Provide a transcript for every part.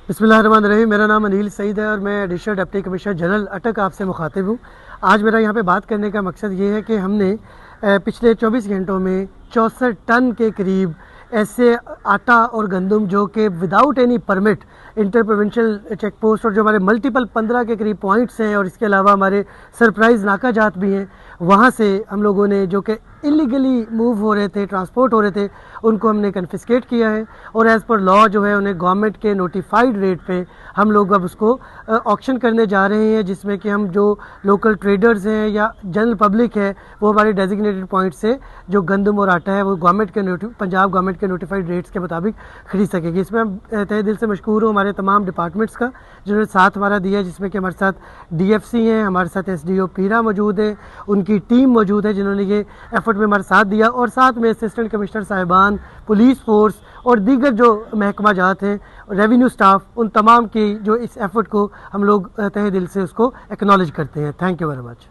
बिस्मिल्लाहिर्रहमानिर्रहीम। मेरा नाम अनील सईद है और मैं एडिशनल डिप्टी कमिश्नर जनरल अटक आपसे मुखातिब हूँ। आज मेरा यहाँ पे बात करने का मकसद ये है कि हमने पिछले 24 घंटों में 64 टन के करीब ऐसे आटा और गंदम जो कि without any permit inter provincial check post और जो हमारे मल्टीपल 15 के करीब पॉइंट्स हैं और इसके अलावा हमारे सरप्राइज़ नाका जात भी हैं, वहाँ से हम लोगों ने जो कि इलीगली मूव हो रहे थे, ट्रांसपोर्ट हो रहे थे, उनको हमने कन्फिस्केट किया है और एज़ पर लॉ जो है उन्हें गवर्नमेंट के नोटिफाइड रेट पे हम लोग अब उसको ऑक्शन करने जा रहे हैं, जिसमें कि हम जो लोकल ट्रेडर्स हैं या जनरल पब्लिक है वो हमारे डेजिग्नेटेड पॉइंट से जो गंदम और आटा है वो गवर्नमेंट के पंजाब गवर्नमेंट के नोटिफाइड रेट्स के मुताबिक खरीद सकेगी। इसमें हम तहे दिल से मशकूर हूँ हमारे तमाम डिपार्टमेंट्स का जिन्होंने साथ हमारा दिया है, जिसमें कि हमारे साथ DFC हैं, हमारे साथ SDO पीरा मौजूद है, उनकी टीम मौजूद है जिन्होंने ये एफर्ट में हमारे साथ दिया, और साथ में असिस्टेंट कमिश्नर साहिबान, पुलिस फोर्स और दीगर जो महकमा जात हैं, रेवेन्यू स्टाफ, उन तमाम की जो इस एफर्ट को हम लोग तहे दिल से उसको एक्नॉलेज करते हैं। Thank you very much.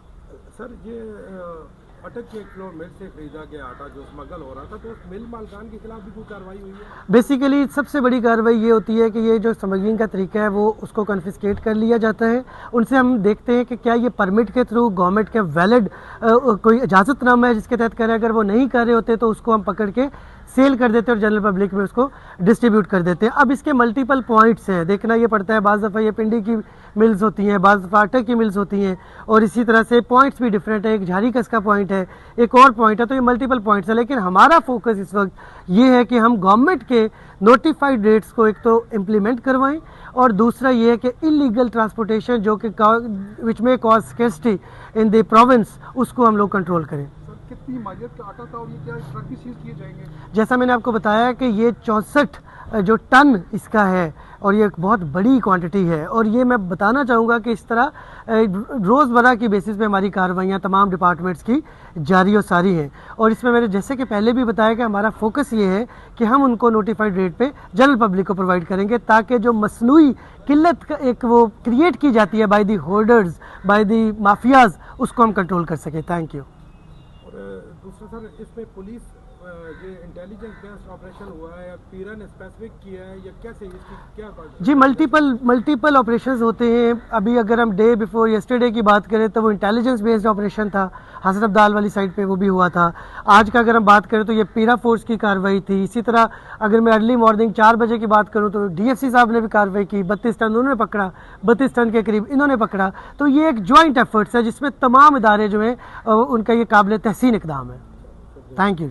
Sir, ये अटक के फ्लोर मिल से खरीदा गया आटा जो स्मगल हो रहा था, तो उस मिल मालकान के खिलाफ भी कोई कार्रवाई हुई है? बेसिकली सबसे बड़ी कार्रवाई ये होती है कि ये जो स्मगलिंग का तरीका है वो उसको कन्फिस्केट कर लिया जाता है। उनसे हम देखते हैं कि क्या ये परमिट के थ्रू गवर्नमेंट के वैलिड कोई इजाज़तनामा है जिसके तहत करें। अगर वो नहीं कर रहे होते तो उसको हम पकड़ के सेल कर देते हैं और जनरल पब्लिक में उसको डिस्ट्रीब्यूट कर देते हैं। अब इसके मल्टीपल पॉइंट्स हैं, देखना ये पड़ता है, बाज़ दफ़ा ये पिंडी की मिल्स होती हैं, बाज़ दफ़ा आटा की मिल्स होती हैं, और इसी तरह से पॉइंट्स भी डिफरेंट है। एक झारी कस का पॉइंट है, एक और पॉइंट है, तो ये मल्टीपल पॉइंट्स है। लेकिन हमारा फोकस इस वक्त ये है कि हम गवर्नमेंट के नोटिफाइड रेट्स को एक तो इम्प्लीमेंट करवाएं, और दूसरा ये है कि इलीगल ट्रांसपोर्टेशन जो कि विच में cause scarcity in the province, उसको हम लोग कंट्रोल करें। कितनी मालियत का आटा था और ये क्या ट्रक भी सीज किए जाएंगे? जैसा मैंने आपको बताया कि ये 64 जो टन इसका है और ये एक बहुत बड़ी क्वांटिटी है, और ये मैं बताना चाहूँगा कि इस तरह रोज़मर्रा की बेसिस पे हमारी कार्रवाइयाँ तमाम डिपार्टमेंट्स की जारी और सारी हैं। और इसमें मैंने जैसे कि पहले भी बताया कि हमारा फोकस ये है कि हम उनको नोटिफाइड रेट पे जनरल पब्लिक को प्रोवाइड करेंगे, ताकि जो मसनूई किल्लत का एक वो क्रिएट की जाती है by the holders, by the mafias, उसको हम कंट्रोल कर सकें। Thank you. दूसरा सर, इसमें पुलिस ये इंटेलिजेंस बेस्ड ऑपरेशन हुआ है या पीरा ने स्पेसिफिक किया है या कैसे, इसकी क्या बात है? जी, मल्टीपल ऑपरेशंस होते हैं। अभी अगर हम डे बिफोर यस्टरडे की बात करें तो वो इंटेलिजेंस बेस्ड ऑपरेशन था, हसन अब्दाल वाली साइड पे वो भी हुआ था। आज का अगर हम बात करें तो ये पीरा फोर्स की कार्रवाई थी। इसी तरह अगर मैं अर्ली मॉर्निंग 4 बजे की बात करूँ तो DFC साहब ने भी कार्रवाई की, 32 टन उन्होंने पकड़ा, 32 टन के करीब इन्होंने पकड़ा। तो ये एक ज्वाइंट एफर्ट्स है जिसमें तमाम इदारे जो हैं उनका ये काबिल तहसीन इक़दाम है। Thank you.